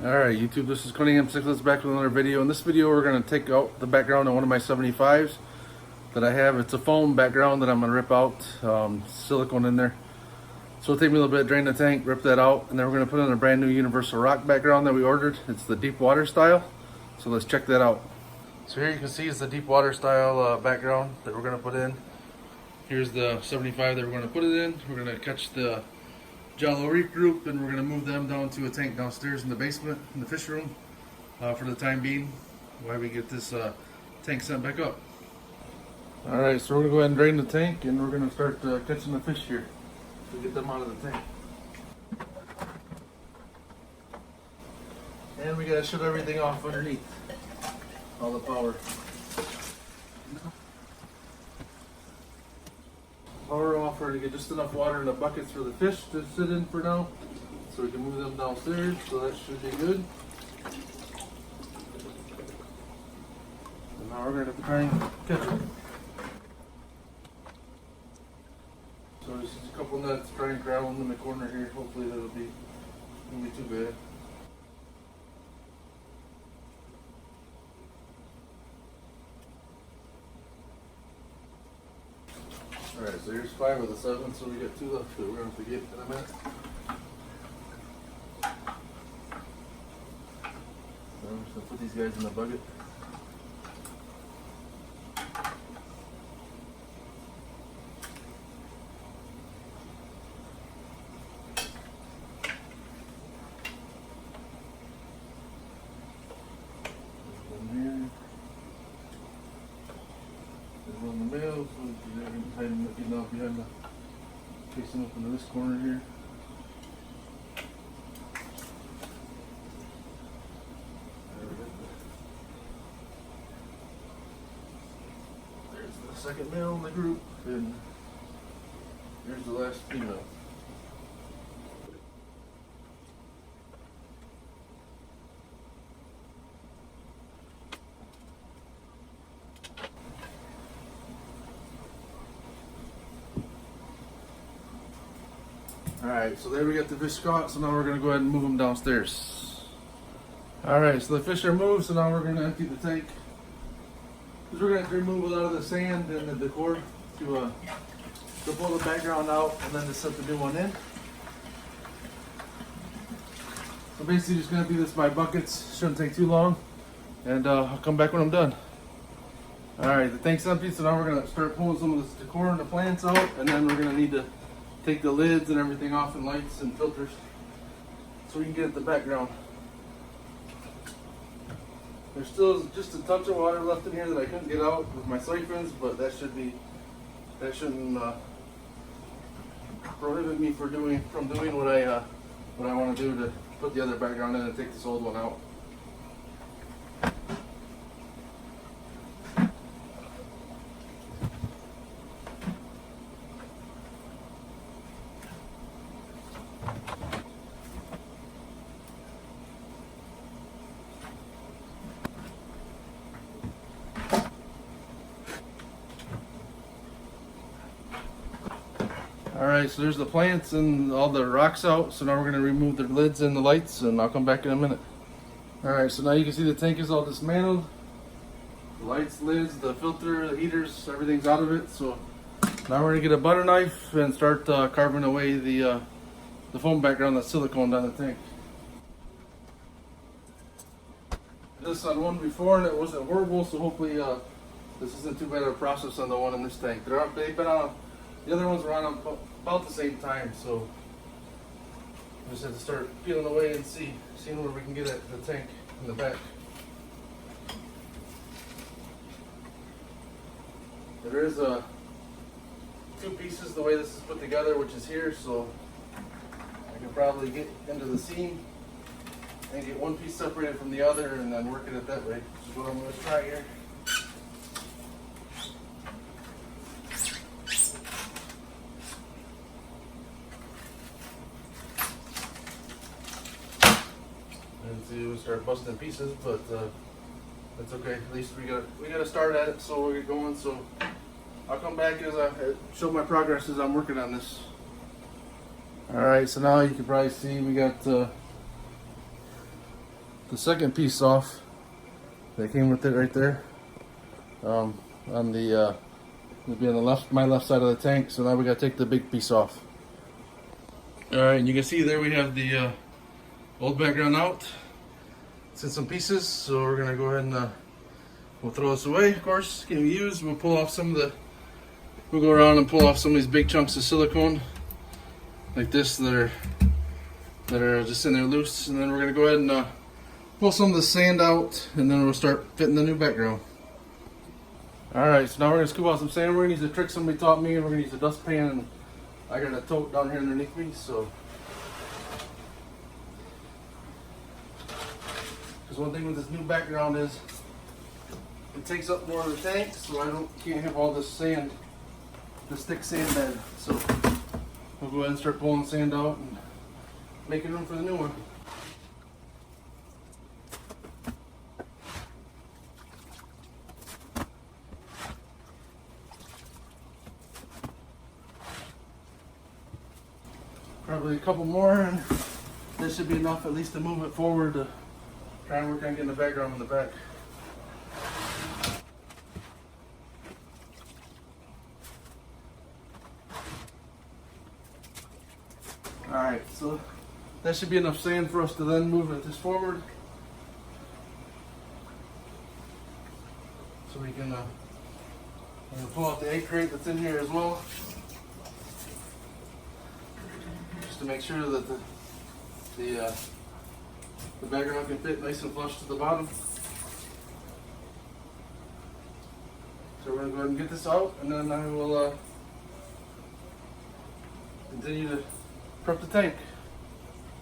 Alright YouTube, this is Cunningham Cichlids back with another video. In this video we're going to take out the background on one of my 75s that I have. It's a foam background that I'm going to rip out, silicone in there. So it'll take me a little bit to drain the tank, rip that out, and then we're going to put in a brand new universal rock background that we ordered. It's the deep water style, so let's check that out. So here you can see is the deep water style background that we're going to put in. Here's the 75 that we're going to put it in. We're going to catch the Jello reef group, and we're going to move them down to a tank downstairs in the basement in the fish room for the time being while we get this tank sent back up. Alright, so we're going to go ahead and drain the tank, and we're going to start catching the fish here to get them out of the tank. And we got to shut everything off underneath, all the power. Power off to get just enough water in the buckets for the fish to sit in for now, so we can move them downstairs, so that should be good. And now we're going to try and catch them. So there's just a couple nets, try and grab them in the corner here. Hopefully that'll be, won't be too bad. Alright, so here's 5 of the 7, so we got 2 left that we're going to have to get in a minute. So I'm just going to put these guys in the bucket. On the male, so they're going to tighten it, getting off behind the, facing up into this corner here. There's the second male in the group, and here's the last female. Alright, so there we got the fish caught, so now we're going to go ahead and move them downstairs. Alright, so the fish are moved, so now we're going to empty the tank. Because we're going to have to remove a lot of the sand and the decor to pull the background out and then to set the new one in. So basically just going to do this by buckets, shouldn't take too long, and I'll come back when I'm done. Alright, the tank's empty, so now we're going to start pulling some of this decor and the plants out, and then we're going to need to take the lids and everything off, and lights and filters, so we can get at the background. There's still just a touch of water left in here that I couldn't get out with my siphons, but that shouldn't prohibit me from doing what I want to do to put the other background in and take this old one out. Alright, so there's the plants and all the rocks out, so now we're going to remove the lids and the lights, and I'll come back in a minute. Alright, so now you can see the tank is all dismantled. The lights, lids, the filter, the heaters, everything's out of it. So now we're going to get a butter knife and start carving away the foam background that's silicone down the tank. I did this on one before and it wasn't horrible, so hopefully this isn't too bad of a process on the one in this tank. They've been on, the other ones were on about the same time, so I just have to start peeling away and seeing where we can get at the tank in the back. There is 2 pieces the way this is put together, which is here, so I can probably get into the seam and get one piece separated from the other and then work it that way, which is what I'm going to try here. And see, we start busting pieces, but that's okay. At least we got to start at it, so we'll get going. So I'll come back as I show my progress as I'm working on this. Alright, so now you can probably see we got the second piece off that came with it right there. On the it'll be on the left, my left side of the tank. So now we gotta take the big piece off. All right, and you can see there we have the old background out. It's in some pieces, so we're gonna go ahead and we'll throw this away. Of course, can be used. We'll pull off some of the. We'll go around and pull off some of these big chunks of silicone, like this, that are just in there loose, and then we're gonna go ahead and pull some of the sand out, and then we'll start fitting the new background. Alright, so now we're going to scoop out some sand. We're going to use the trick somebody taught me, and we're going to use a dustpan, and I got a tote down here underneath me, so. Because one thing with this new background is, it takes up more of the tank, so I can't have all this sand, this thick sand bed. So, we'll go ahead and start pulling sand out and making room for the new one. Probably a couple more, and this should be enough at least to move it forward to try and work on getting the background in the back. Alright, so that should be enough sand for us to then move this forward. So we can pull out the egg crate that's in here as well. To make sure that the background can fit nice and flush to the bottom. So we're going to go ahead and get this out, and then I will continue to prep the tank.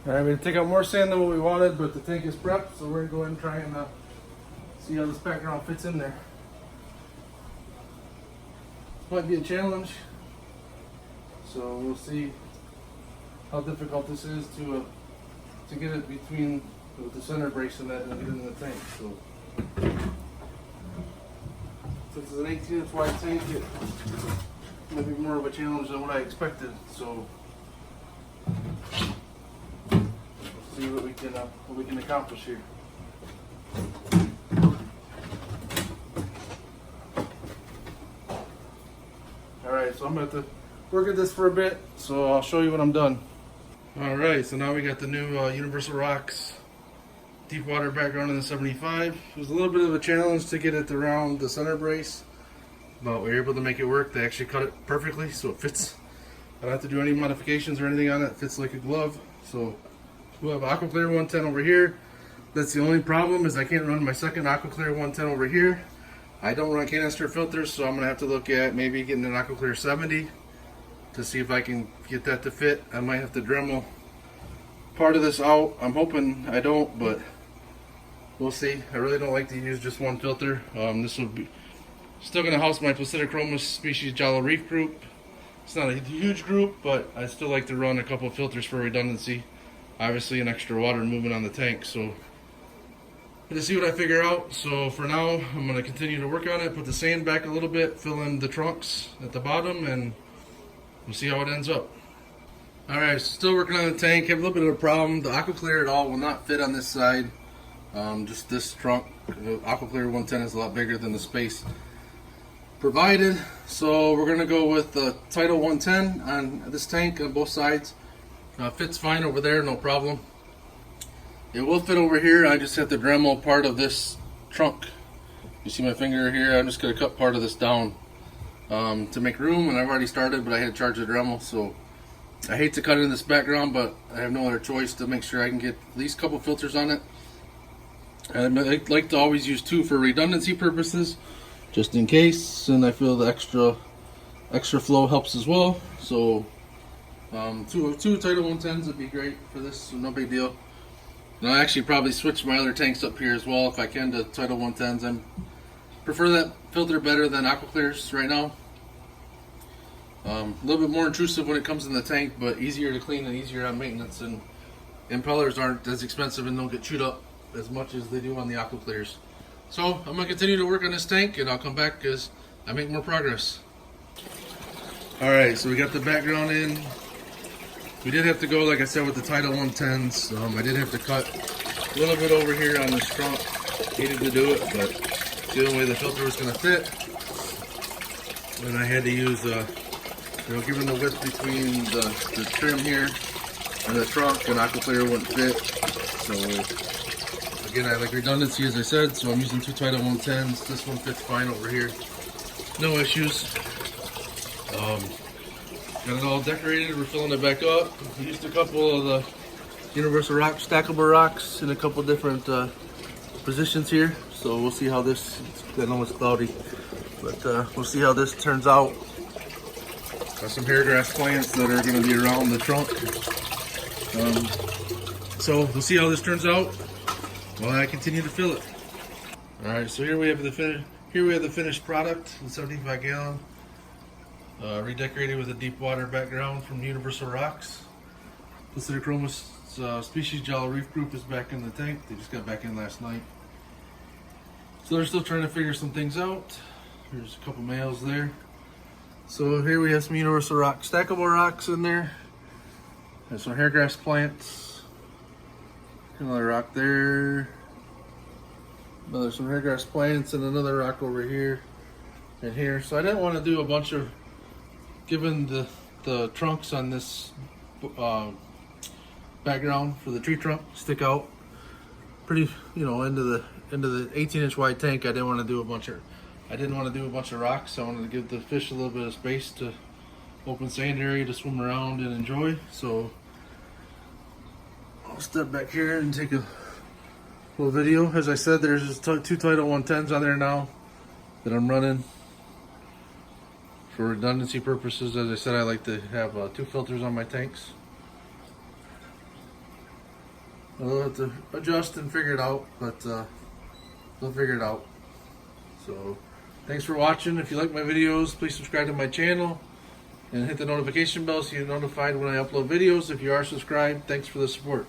Alright, we're going to take out more sand than what we wanted, but the tank is prepped, so we're going to go ahead and try and see how this background fits in there. This might be a challenge, so we'll see how difficult this is to get it between the center brace and that and get it in the tank. So since it's an 18-inch wide tank, it might be more of a challenge than what I expected. So we'll see what we can accomplish here. All right, so I'm about to work at this for a bit, so I'll show you when I'm done. Alright, so now we got the new Universal Rocks deep water background in the 75. It was a little bit of a challenge to get it around the center brace, but we were able to make it work. They actually cut it perfectly, so it fits. I don't have to do any modifications or anything on it. It fits like a glove. So we'll have Aquaclear 110 over here. That's the only problem, is I can't run my second Aquaclear 110 over here. I don't run canister filters, so I'm going to have to look at maybe getting an Aquaclear 70 to see if I can get that to fit. I might have to Dremel part of this out. I'm hoping I don't, but we'll see. I really don't like to use just one filter. This will be still going to house my Placidochroma species Jolly Reef group. It's not a huge group, but I still like to run a couple of filters for redundancy. Obviously an extra water movement on the tank, so to see what I figure out. So for now, I'm going to continue to work on it, put the sand back a little bit, fill in the trunks at the bottom, and we'll see how it ends up. Alright, so still working on the tank. Have a little bit of a problem. The Aquaclear at all will not fit on this side. Just this trunk. The Aquaclear 110 is a lot bigger than the space provided. So we're going to go with the Title 110 on this tank on both sides. Fits fine over there, no problem. It will fit over here. I just have to Dremel part of this trunk. You see my finger here? I'm just going to cut part of this down to make room, and I've already started, but I had to charge the Dremel, so I hate to cut it in this background, but I have no other choice to make sure I can get at least a couple filters on it. And I like to always use two for redundancy purposes, just in case, and I feel the extra flow helps as well. So two Title 110s would be great for this, so no big deal. And I'll actually probably switch my other tanks up here as well if I can to Title 110s. I prefer that filter better than Aquaclears right now. A little bit more intrusive when it comes in the tank, but easier to clean and easier on maintenance. And impellers aren't as expensive and don't get chewed up as much as they do on the Aquaclears. So I'm going to continue to work on this tank, and I'll come back as I make more progress. Alright, so we got the background in. We did have to go, like I said, with the Title 110s. I did have to cut A little bit over here on this trunk. Hated to do it, but it's the only way the filter was going to fit. And I had to use, given the width between the trim here and the trunk, an aquaplayer wouldn't fit. So again, I like redundancy, as I said, so I'm using 2 Title 110s. This one fits fine over here. No issues. Got it all decorated. We're filling it back up. We used a couple of the Universal Rock stackable rocks in a couple different positions here. So we'll see how this, I know it's cloudy, but we'll see how this turns out. Got some hair grass plants that are going to be around the trunk. So we'll see how this turns out while I continue to fill it. All right, so here we have the finished product, the 75 gallon, redecorated with a deep water background from Universal Rocks. Placidochromis species Jolly Reef group is back in the tank. They just got back in last night. So they're still trying to figure some things out. There's a couple males there. So here we have some Universal Rock stackable rocks in there. There's some hairgrass plants. Another rock there. There's some hairgrass plants and another rock over here and here. So I didn't want to do a bunch of, given the trunks on this background for the tree trunk stick out pretty, into the 18-inch wide tank. I didn't want to do a bunch of rocks. I wanted to give the fish a little bit of space to open sand area to swim around and enjoy. So I'll step back here and take a little video. As I said, there's just 2 Title 110s on there now that I'm running for redundancy purposes. As I said, I like to have 2 filters on my tanks. I'll have to adjust and figure it out, but we'll figure it out. So thanks for watching. If you like my videos, please subscribe to my channel and hit the notification bell so you're notified when I upload videos. If you are subscribed, thanks for the support.